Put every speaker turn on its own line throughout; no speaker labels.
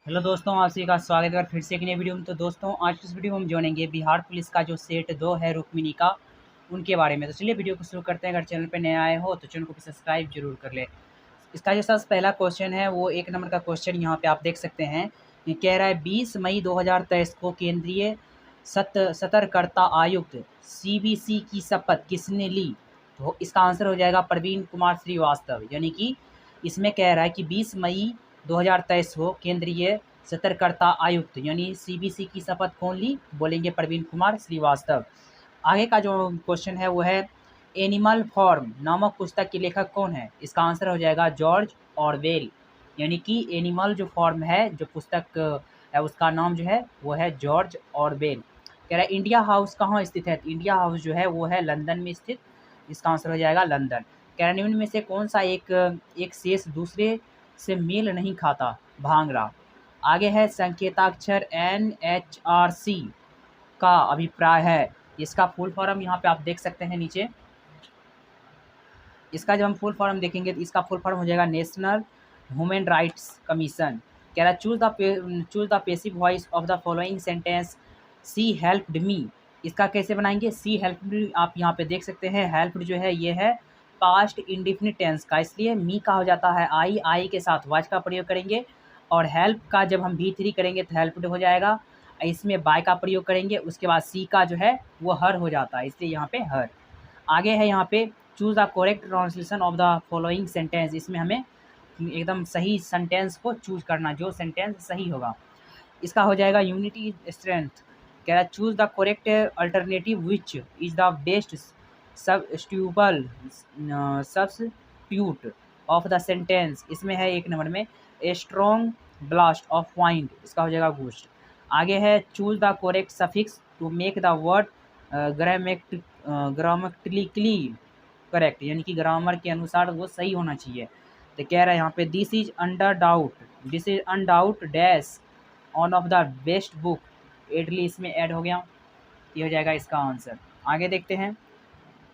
Hello दोस्तों, आप सभी का स्वागत है फिर से एक नई वीडियो में। तो दोस्तों, आज की इस वीडियो में हम जानेंगे बिहार पुलिस का जो सेट 2 है रुक्मिणी का, उनके बारे में। तो चलिए वीडियो को शुरू करते हैं। अगर चैनल पे नए आए हो तो चैनल को भी सब्सक्राइब जरूर कर ले। इसका जो सबसे पहला क्वेश्चन है वो 1 नंबर का क्वेश्चन यहाँ पे आप देख सकते हैं। ये कह रहा है 20 मई 2023 को केंद्रीय सतर्कता आयुक्त सीबीसी की शपथ किसने ली? तो इसका आंसर हो जाएगा प्रवीण कुमार श्रीवास्तव। यानी कि इसमें कह रहा है कि 20 मई 2023 को केंद्रीय सतर्कता आयुक्त यानी सीबीसी की शपथ कौन ली? बोलेंगे प्रवीण कुमार श्रीवास्तव। आगे का जो क्वेश्चन है वो है एनिमल फॉर्म नामक पुस्तक के लेखक कौन है? इसका आंसर हो जाएगा जॉर्ज ऑरवेल। यानी कि एनिमल जो फॉर्म है, जो पुस्तक है, उसका नाम जो है वो है जॉर्ज ऑरवेल। कह रहा है इंडिया हाउस कहाँ स्थित है? इंडिया हाउस जो है वो है लंदन में स्थित। इसका आंसर हो जाएगा लंदन। कह रहा है निम्न में से कौन सा एक शेष दूसरे से मेल नहीं खाता? भांगड़ा। आगे है संकेताक्षर NHRC का अभिप्राय है। इसका फुल फॉर्म यहाँ पे आप देख सकते हैं नीचे। इसका जब हम फुल फॉर्म देखेंगे तो इसका फुल फॉर्म हो जाएगा नेशनल ह्यूमन राइट्स कमीशन। कह रहा है choose the passive voice of the following sentence she helped me. इसका कैसे बनाएंगे? सी हेल्प्ड मी आप यहाँ पे देख सकते हैं। हेल्प्ड जो है ये है पास्ट इंडिफिनिट टेंस का, इसलिए मी का हो जाता है आई के साथ वाज का प्रयोग करेंगे। और हेल्प का जब हम V3 करेंगे तो हेल्प्ड हो जाएगा। इसमें बाय का प्रयोग करेंगे, उसके बाद सी का जो है वो हर हो जाता है, इसलिए यहाँ पे हर। आगे है यहाँ पे choose the correct translation of the following sentence. इसमें हमें एकदम सही सेंटेंस को चूज करना, जो सेंटेंस सही होगा। इसका हो जाएगा यूनिटी स्ट्रेंथ। कह रहा है choose the correct alternative which is the best substitute of the sentence. इसमें है 1 नंबर में a strong blast of wind. इसका हो जाएगा घोस्ट। आगे है choose the correct suffix to make the word grammatically correct, यानी कि ग्रामर के अनुसार वो सही होना चाहिए। तो कह रहा है यहाँ पे this is undoubtedly one of the best book एडली, इसमें ऐड हो गया। ये हो जाएगा इसका आंसर। आगे देखते हैं।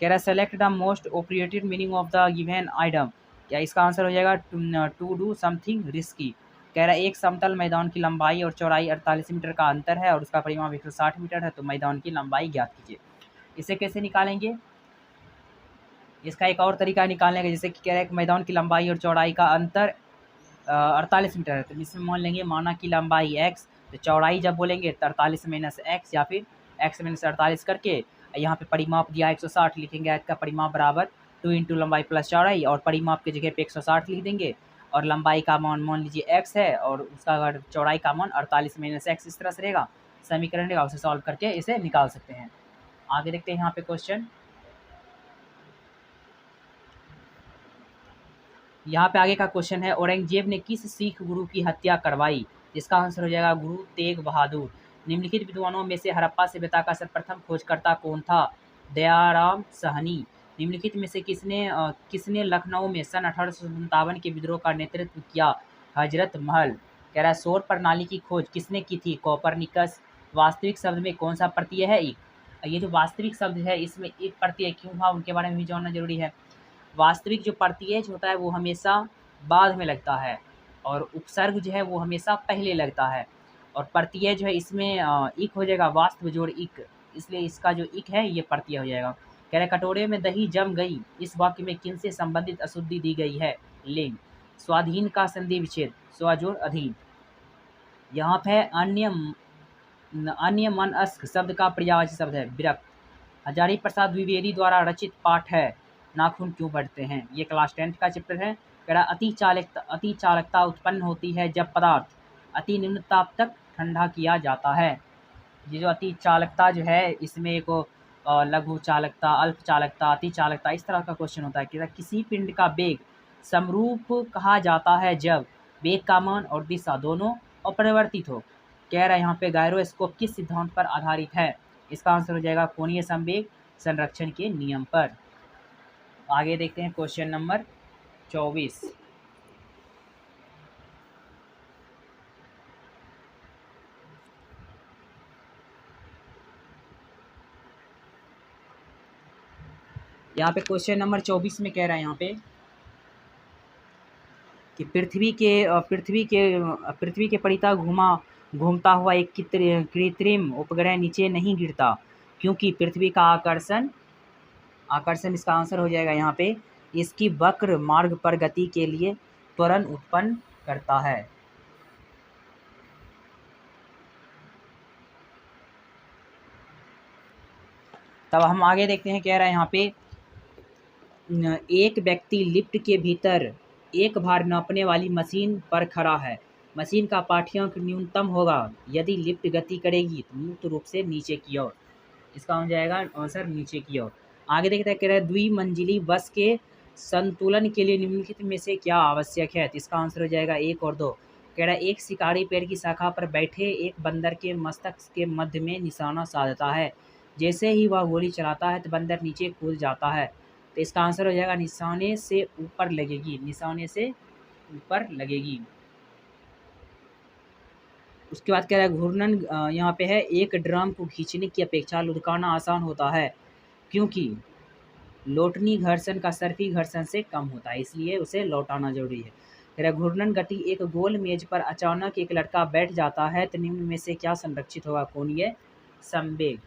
कह रहा है select the most appropriate meaning of the given item. क्या इसका आंसर हो जाएगा टू डू समथिंग रिस्की। कह रहा है एक समतल मैदान की लंबाई और चौड़ाई 48 मीटर का अंतर है और उसका परिमाप 160 मीटर है, तो मैदान की लंबाई ज्ञात कीजिए। इसे कैसे निकालेंगे? इसका एक और तरीका निकालने का, जैसे कि कह रहा है मैदान की लंबाई और चौड़ाई का अंतर 48 मीटर है, तो इसमें मान लेंगे माना की लंबाई x, तो चौड़ाई जब बोलेंगे तो 48 माइनस एक्स या फिर x माइनस 48 करके यहाँ पे परिमाप दिया 160 लिखेंगे। x का परिमाप बराबर 2 इंटू लंबाई प्लस चौड़ाई, और परिमाप की जगह पे 160 लिख देंगे। और लंबाई का मान लीजिए x है और उसका अगर चौड़ाई का मान 48 माइनस एक्स, इस तरह से रहेगा समीकरण रहेगा, उसे सॉल्व करके इसे निकाल सकते हैं। आगे देखते हैं यहाँ पे क्वेश्चन। यहाँ पे आगे का क्वेश्चन है औरंगजेब ने किस सिख गुरु की हत्या करवाई? जिसका आंसर हो जाएगा गुरु तेग बहादुर। निम्नलिखित विद्वानों में से हड़प्पा सभ्यता का सर्वप्रथम खोजकर्ता कौन था? दयाराम साहनी। निम्नलिखित में से किसने लखनऊ में सन 1857 के विद्रोह का नेतृत्व किया? हजरत महल। कह रहा है सौर प्रणाली की खोज किसने की थी? कोपरनिकस। वास्तविक शब्द में कौन सा प्रत्यय है? एक। ये जो वास्तविक शब्द है इसमें एक प्रत्यय क्यों था, उनके बारे में भी जानना जरूरी है। वास्तविक जो प्रत्यय होता है वो हमेशा बाद में लगता है, और उपसर्ग जो है वो हमेशा पहले लगता है। और प्रत्यय जो है इसमें इक हो जाएगा, वास्तव जोड़ इक, इसलिए इसका जो इक है ये प्रत्यय हो जाएगा। कह रहे कटोरे में दही जम गई, इस वाक्य में किन से संबंधित अशुद्धि दी गई है? लिंग। स्वाधीन का संधि विच्छेद, स्वजोड़ अधीन। यहाँ पे अन्य मनस्क शब्द का पर्यायवाची शब्द है विरक्त। हजारी प्रसाद द्विवेदी द्वारा रचित पाठ है नाखून क्यों बढ़ते हैं। ये क्लास 10 का चैप्टर है। कह रहा अति चालकता उत्पन्न होती है जब पदार्थ अति निम्न ताप तक ठंडा किया जाता है। ये जो अति चालकता जो है इसमें एक लघु चालकता, अल्प चालकता, अति चालकता, इस तरह का क्वेश्चन होता है। कि किसी पिंड का वेग समरूप कहा जाता है जब वेग का मान और दिशा दोनों अपरिवर्तित हो। कह रहा है यहाँ पे गायरोस्कोप किस सिद्धांत पर आधारित है? इसका आंसर हो जाएगा कोणीय संवेग संरक्षण के नियम पर। आगे देखते हैं क्वेश्चन नंबर 24। यहाँ पे क्वेश्चन नंबर 24 में कह रहा है यहाँ पे कि पृथ्वी के परितः घूमता हुआ एक कृत्रिम उपग्रह नीचे नहीं गिरता, क्योंकि पृथ्वी का आकर्षण इसका आंसर हो जाएगा यहाँ पे, इसकी वक्र मार्ग पर गति के लिए त्वरण उत्पन्न करता है। तब हम आगे देखते हैं, कह रहा है यहाँ पे एक व्यक्ति लिफ्ट के भीतर एक भार नापने वाली मशीन पर खड़ा है। मशीन का पाठ्यांक न्यूनतम होगा यदि लिफ्ट गति करेगी तो मुक्त रूप से नीचे की ओर। इसका हो जाएगा आंसर नीचे की ओर। आगे देखते हैं, कह रहा है द्विमंजिली बस के संतुलन के लिए निम्नलिखित में से क्या आवश्यक है। तो इसका आंसर हो जाएगा 1 और 2। कह रहा है एक शिकारी पेड़ की शाखा पर बैठे एक बंदर के मस्तक के मध्य में निशाना साधता है। जैसे ही वह गोली चलाता है तो बंदर नीचे कूद जाता है। तो इसका आंसर हो जाएगा निशाने से ऊपर लगेगी, निशाने से ऊपर लगेगी। उसके बाद कह रहा है घूर्णन यहाँ पे है, एक ड्रम को खींचने की अपेक्षा लुढ़काना आसान होता है, क्योंकि लोटनी घर्षण का सर्फी घर्षण से कम होता है, इसलिए उसे लौटाना जरूरी है। कह रहा है घूर्णन गति, एक गोल मेज पर अचानक एक लड़का बैठ जाता है तो निम्न में से क्या संरक्षित होगा, कोणीय संवेग।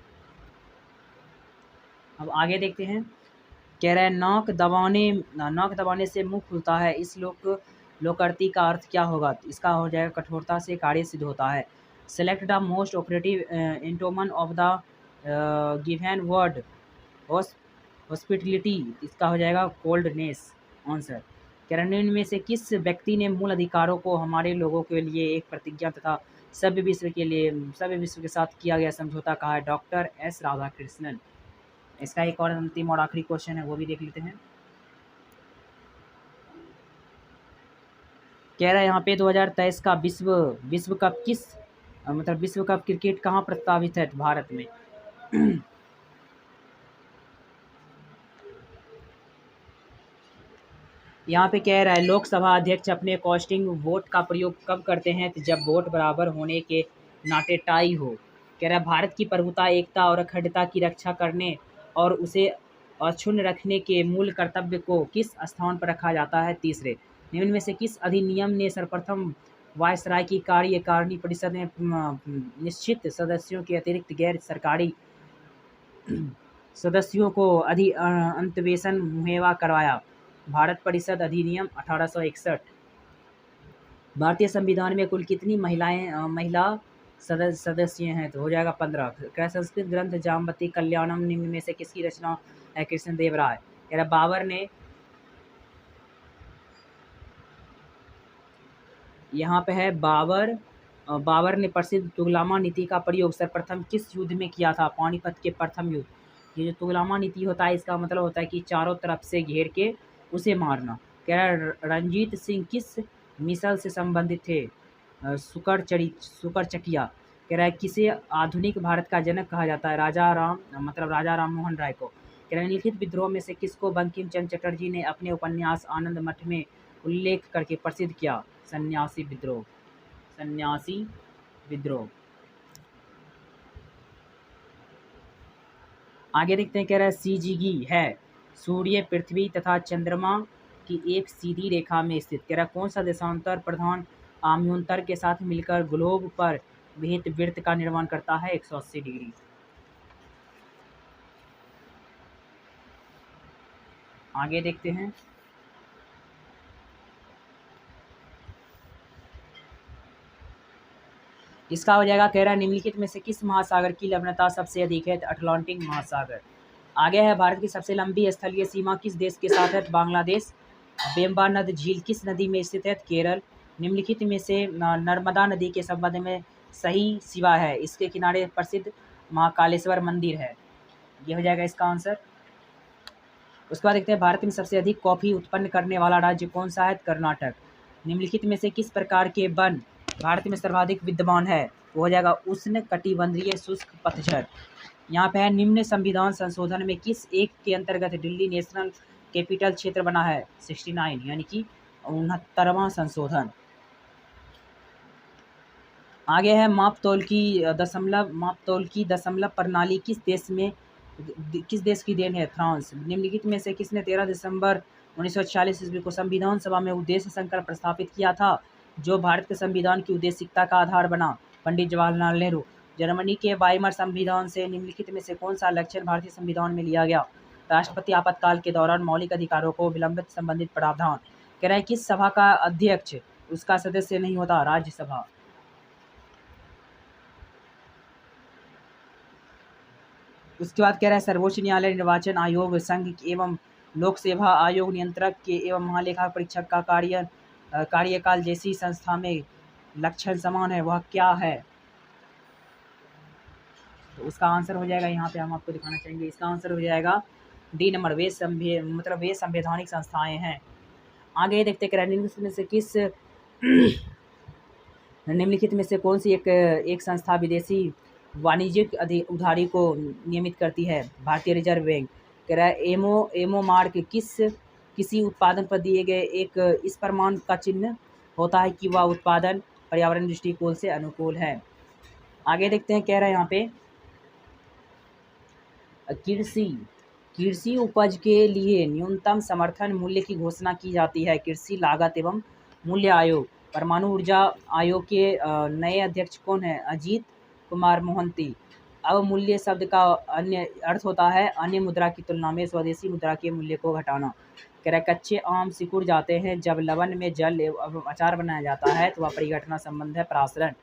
अब आगे देखते हैं, कह रहा है नाक दबाने से मुंह खुलता है, इस लोकोक्ति का अर्थ क्या होगा। तो इसका हो जाएगा कठोरता से कार्य सिद्ध होता है। Select the most appropriate antonym of the given word hospitality. इसका हो जाएगा कोल्डनेस आंसर। कह रहा है इनमें से किस व्यक्ति ने मूल अधिकारों को हमारे लोगों के लिए एक प्रतिज्ञा तथा सभ्य विश्व के साथ किया गया समझौता कहा है। Doctor S Radhakrishnan. इसका एक और अंतिम और आखिरी क्वेश्चन है, वो भी देख लेते हैं। कह रहा है यहाँ पे 2023 का विश्व कप विश्व कप क्रिकेट कहाँ प्रस्तावित है भारत में। यहाँ पे कह रहा है लोकसभा अध्यक्ष अपने कास्टिंग वोट का प्रयोग कब करते हैं, तो जब वोट बराबर होने के नाते टाई हो। कह रहा है भारत की प्रभुता, एकता और अखंडता की रक्षा करने और उसे अक्षुण्ण रखने के मूल कर्तव्य को किस स्थान पर रखा जाता है। तीसरे, निम्न में से किस अधिनियम ने सर्वप्रथम वायसराय की कार्यकारिणी परिषद में निश्चित सदस्यों के अतिरिक्त गैर सरकारी सदस्यों को अंतवेशन मुहैया करवाया। भारत परिषद अधिनियम 1861। भारतीय संविधान में कुल कितनी महिला सदस्य हैं, तो हो जाएगा 15। संस्कृत ग्रंथ जामवती कल्याणम निम्न में से किसकी रचना है, कृष्णदेव राय। बाबर ने यहाँ पे है बाबर ने प्रसिद्ध तुगलमा नीति का प्रयोग सर्वप्रथम किस युद्ध में किया था, पानीपत के प्रथम युद्ध। ये जो तुगलमा नीति होता है इसका मतलब होता है कि चारों तरफ से घेर के उसे मारना। कह रहा है रंजीत सिंह किस मिसल से संबंधित थे, सुकर चकिया। कह रहा है किसे आधुनिक भारत का जनक कहा जाता है, राजा राम मोहन राय को। कह रहा है लिखित विद्रोह में से किसको बंकिम चंद्र चटर्जी ने अपने उपन्यास आनंद मठ में उल्लेख करके प्रसिद्ध किया, सन्यासी विद्रोह। आगे देखते हैं, कह रहा है सीजीगी है सूर्य, पृथ्वी तथा चंद्रमा की एक सीधी रेखा में स्थित। कह रहा है कौन सा देशांतर प्रधान आम्योंतर के साथ मिलकर ग्लोब पर विहित वृत्त का निर्माण करता है, 180 डिग्री। आगे देखते हैं, इसका हो जाएगा, कह रहा है निम्नलिखित में से किस महासागर की लवणता सबसे अधिक है, अटलांटिक महासागर। आगे है भारत की सबसे लंबी स्थलीय सीमा किस देश के साथ है, बांग्लादेश। बेम्बानद झील किस नदी में स्थित है, केरल। निम्नलिखित में से नर्मदा नदी के संबंध में सही सिवा है, इसके किनारे प्रसिद्ध महाकालेश्वर मंदिर है। ये हो जाएगा इसका आंसर। उसके बाद देखते हैं भारत में सबसे अधिक कॉफी उत्पन्न करने वाला राज्य कौन सा है, कर्नाटक। निम्नलिखित में से किस प्रकार के वन भारत में सर्वाधिक विद्यमान है, वो हो जाएगा उष्ण कटिबंधीय शुष्क पतझड़। यहाँ पे है निम्न संविधान संशोधन में किस एक के अंतर्गत दिल्ली नेशनल कैपिटल क्षेत्र बना है, 69 यानी कि 69वां संशोधन। आगे है मापतौल की दशमलव प्रणाली किस देश की देन है, फ्रांस। निम्नलिखित में से किसने 13 दिसंबर 1946 ईस्वी को संविधान सभा में उद्देश्य संकल्प प्रस्तापित किया था, जो भारत के संविधान की उद्देशिकता का आधार बना। पंडित जवाहरलाल नेहरू। जर्मनी के वाइमर संविधान से निम्नलिखित में से कौन सा लक्षण भारतीय संविधान में लिया गया? राष्ट्रपति आपातकाल के दौरान मौलिक अधिकारों को विलंबित संबंधित प्रावधान। कह रहा है किस सभा का अध्यक्ष उसका सदस्य नहीं होता? राज्यसभा। उसके बाद कह रहा है सर्वोच्च न्यायालय, निर्वाचन आयोग, संघ एवं लोक सेवा आयोग, नियंत्रक के एवं महालेखा परीक्षक का कार्यकाल जैसी संस्था में लक्षण समान है, वह क्या है? तो उसका आंसर हो जाएगा, यहाँ पे हम आपको दिखाना चाहेंगे, इसका आंसर हो जाएगा डी नंबर। वे संवैधानिक संस्थाएं हैं। आगे देखते हैं निम्नलिखित में से किस निम्नलिखित में से कौन सी एक संस्था विदेशी वाणिज्यिक उधारी को नियमित करती है? भारतीय रिजर्व बैंक। कह रहा है एमओ मार्क किसी उत्पादन पर दिए गए एक इस प्रमाण का चिन्ह होता है कि वह उत्पादन पर्यावरण दृष्टिकोण से अनुकूल है। आगे देखते हैं, कह रहा है यहाँ पे कृषि उपज के लिए न्यूनतम समर्थन मूल्य की घोषणा की जाती है। कृषि लागत एवं मूल्य आयोग। परमाणु ऊर्जा आयोग के नए अध्यक्ष कौन है? अजीत कुमार मोहंती। अवमूल्य शब्द का अन्य अर्थ होता है अन्य मुद्रा की तुलना में स्वदेशी मुद्रा के मूल्य को घटाना। कह रहा है कच्चे आम सिकुड़ जाते हैं जब लवण में जल एवं अचार बनाया जाता है तो वह परिघटना संबंध है प्रासरण।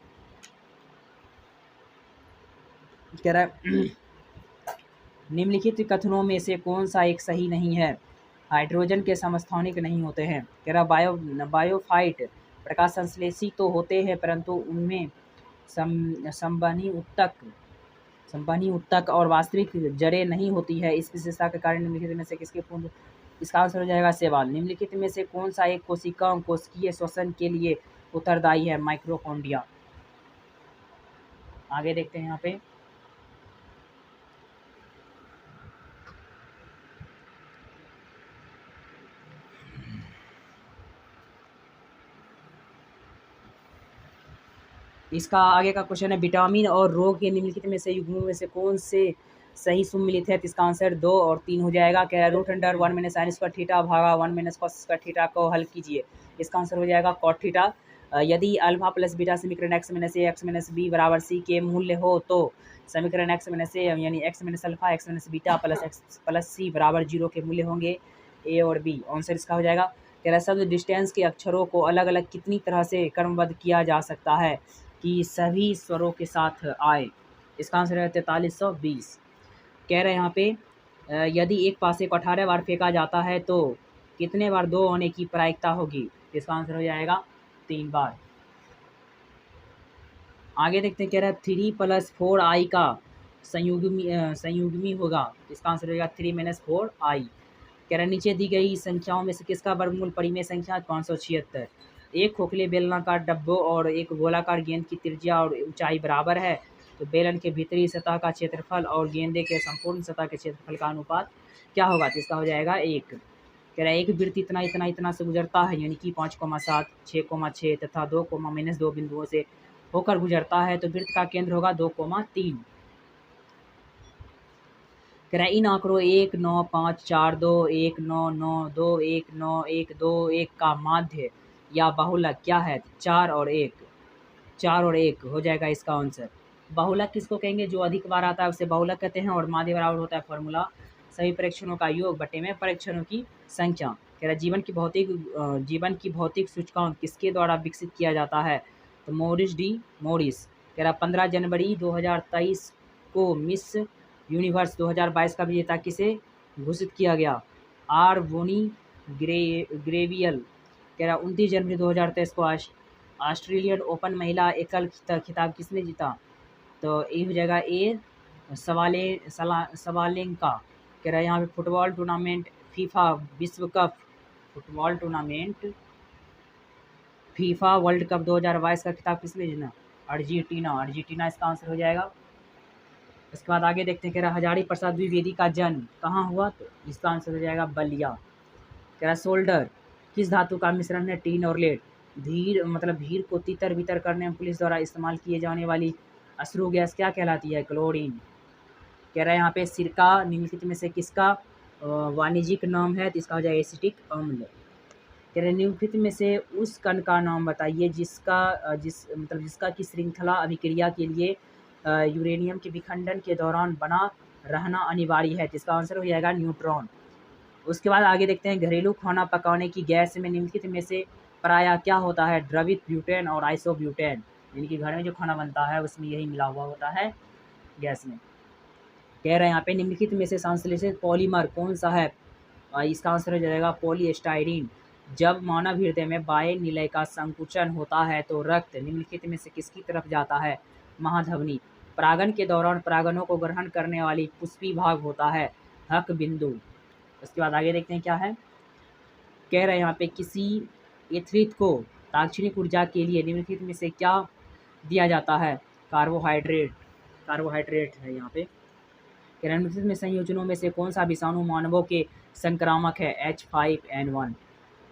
कह रहा है निम्नलिखित कथनों में से कौन सा एक सही नहीं है? हाइड्रोजन के समस्थानिक नहीं होते हैं। कह रहा बायोफाइट प्रकाश संश्लेषी तो होते हैं परंतु उनमें संवहनी उत्तक और वास्तविक जड़ें नहीं होती है। इस विशेषता के कारण निम्नलिखित में से किसके पूर्ण? इसका आंसर हो जाएगा सेवाल। निम्नलिखित में से कौन सा एक कोशिका कोशिकीय श्वसन के लिए उत्तरदायी है? माइक्रोकॉन्ड्रिया। आगे देखते हैं यहाँ पे इसका आगे का क्वेश्चन है विटामिन और रोग के निम्नलिखित में से युग्मों में से कौन से सही सुमिलित है? तो इसका आंसर 2 और 3 हो जाएगा। कह रहा है root under 1 minus sine square theta भागा 1 माइनस कॉस स्क्वायर थीटा को हल कीजिए। इसका आंसर हो जाएगा कॉट थीटा। यदि अल्फा प्लस बीटा समीकरण एक्स माइनस ए एक्स माइनस बी बराबर सी के मूल्य हो तो समीकरण एक्स माइनस ए यानी X minus alpha X minus beta plus X plus C बराबर 0 के मूल्य होंगे ए और बी। आंसर इसका हो जाएगा। कह रहा है शब्द डिस्टेंस के अक्षरों को अलग अलग कितनी तरह से क्रमबद्ध किया जा सकता है कि सभी स्वरों के साथ आए? इसका आंसर है 4320। कह रहे हैं यहाँ पे यदि एक पासे को 18 बार फेंका जाता है तो कितने बार 2 होने की प्रायिकता होगी? इसका आंसर हो जाएगा 3 बार। आगे देखते हैं, कह रहा है 3 + 4i का संयुग्मी होगा। इसका आंसर होगा 3 - 4i। कह रहा है नीचे दी गई संख्याओं में से किसका वर्गमूल परिमेय संख्या? 576। एक खोखले बेलनाकार डब्बों और एक गोलाकार गेंद की त्रिज्या और ऊंचाई बराबर है तो बेलन के भीतरी सतह का क्षेत्रफल और गेंदे के संपूर्ण सतह के क्षेत्रफल का अनुपात क्या होगा? तो इसका हो जाएगा 1। कह रहा है एक वृत्त इतना इतना इतना से गुजरता है यानी कि 5,7 6,6 तथा 2,-2 बिंदुओं से होकर गुजरता है तो वृत्त का केंद्र होगा 2,3। कह रहा है इन आंकड़ों 1 9 5 4 2 1 9 9 2 1 9 1 2 1 का माध्य या बाहुलक क्या है? 4 और 1। 4 और 1 हो जाएगा इसका आंसर। बाहुलक किसको कहेंगे? जो अधिक बार आता है उसे बाहुलक कहते हैं और माध्य बराबर होता है फॉर्मूला सभी परीक्षणों का योग बटे में परीक्षणों की संख्या। कह रहा है जीवन की भौतिक सूचकांक किसके द्वारा विकसित किया जाता है? तो मोरिस। कह रहा 15 जनवरी 2023 को मिस यूनिवर्स 2022 का विजेता किसे घोषित किया गया? आर वोनी ग्रेवियल। कह रहा 29 जनवरी 2023 को ऑस्ट्रेलियन ओपन महिला एकल खिताब किसने जीता? तो ये हो जाएगा ए सवालेंका। कह रहा है यहाँ पे फुटबॉल टूर्नामेंट फीफा विश्व cup football tournament FIFA world cup 2022 का खिताब किसने जीता? अर्जेंटीना इसका आंसर हो जाएगा। इसके बाद आगे देखते हैं, कह रहा हजारी प्रसाद द्विवेदी का जन्म कहाँ हुआ? तो इसका आंसर हो जाएगा बलिया। कह रहा सोल्डर किस धातु का मिश्रण है? टीन और लेड। भीड़ को तितर बितर करने में पुलिस द्वारा इस्तेमाल किए जाने वाली अश्रु गैस क्या कहलाती है? क्लोरीन। कह रहा है यहाँ पे सिरका निम्नलिखित में से किसका वाणिज्यिक नाम है तो इसका हो जाएगा एसिटिक अम्ल। कह रहे निम्नलिखित में से उस कण का नाम बताइए जिसका की श्रृंखला अभिक्रिया के लिए यूरेनियम के विखंडन के दौरान बना रहना अनिवार्य है, जिसका आंसर हो जाएगा न्यूट्रॉन। उसके बाद आगे देखते हैं घरेलू खाना पकाने की गैस में निम्नलिखित में से प्रायः क्या होता है, द्रवित ब्यूटेन और आइसोब्यूटेन। यानी कि घर में जो खाना बनता है उसमें यही मिला हुआ होता है गैस में। कह रहे हैं यहाँ पे निम्नलिखित में से संश्लेषित पॉलीमर कौन सा है, इसका आंसर हो जाएगा पॉलीस्टाइरीन। जब मानव हृदय में बाह्य निलय का संकुचन होता है तो रक्त निम्नलिखित में से किसकी तरफ जाता है, महाधमनी। परागन के दौरान परागनों को ग्रहण करने वाली पुष्पी भाग होता है हक बिंदु। उसके बाद आगे देखते हैं क्या है। कह रहे हैं यहाँ पे किसी एथलीट को तात्क्षणिक ऊर्जा के लिए निम्नलिखित में से क्या दिया जाता है, कार्बोहाइड्रेट है यहाँ पे। कह रहे हैं निम्नलिखित में संयोजनों में से कौन सा विषाणु मानवों के संक्रामक है, H5N1।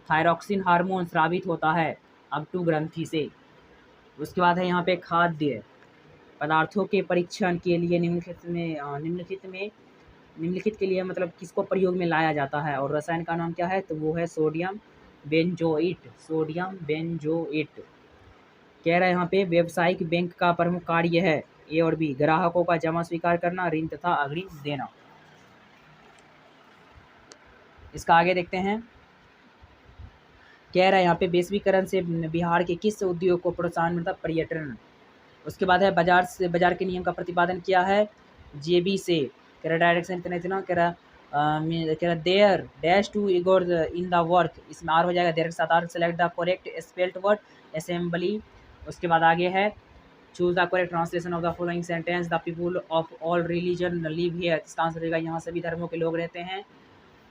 थायरॉक्सिन हार्मोन स्रावित होता है अगटू ग्रंथि से। उसके बाद है यहाँ पे खाद्य पदार्थों के परीक्षण के लिए निम्नलिखित के लिए मतलब किसको प्रयोग में लाया जाता है और रसायन का नाम क्या है, तो वो है सोडियम बेंजोइट। कह रहा है यहाँ पे व्यावसायिक बैंक का प्रमुख कार्य है, ए और बी, ग्राहकों का जमा स्वीकार करना, ऋण तथा अग्रिम देना। इसका आगे देखते हैं। कह रहा है यहाँ पे वैश्वीकरण से बिहार के किस उद्योग को प्रोत्साहन मिलता, पर्यटन। उसके बाद है बाजार के नियम का प्रतिपादन किया है, जेबी से। कह रहा डायरेक्शन इतना कह रहा there dash to ignore in the work, इसमें आर हो जाएगा देयर के साथ R. Select the correct spelt word, assembly. उसके बाद आगे है choose the correct translation of the following sentence, the people of all religion live here, इसका आंसर रहेगा यहाँ सभी धर्मों के लोग रहते हैं।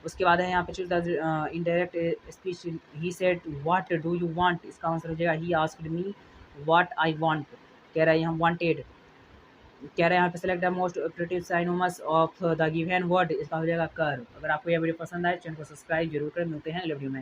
उसके बाद है यहाँ पे choose the indirect speech, he said what do you want, इसका आंसर हो जाएगा he asked me what I want. कह रहा है यहाँ वांटेड। कह रहे हैं यहाँ पे select the most appropriate synonym of the given word, इसका हो जाएगा कर। अगर आपको यह वीडियो पसंद आए चैनल को सब्सक्राइब जरूर करें। मिलते हैं अगले वीडियो में।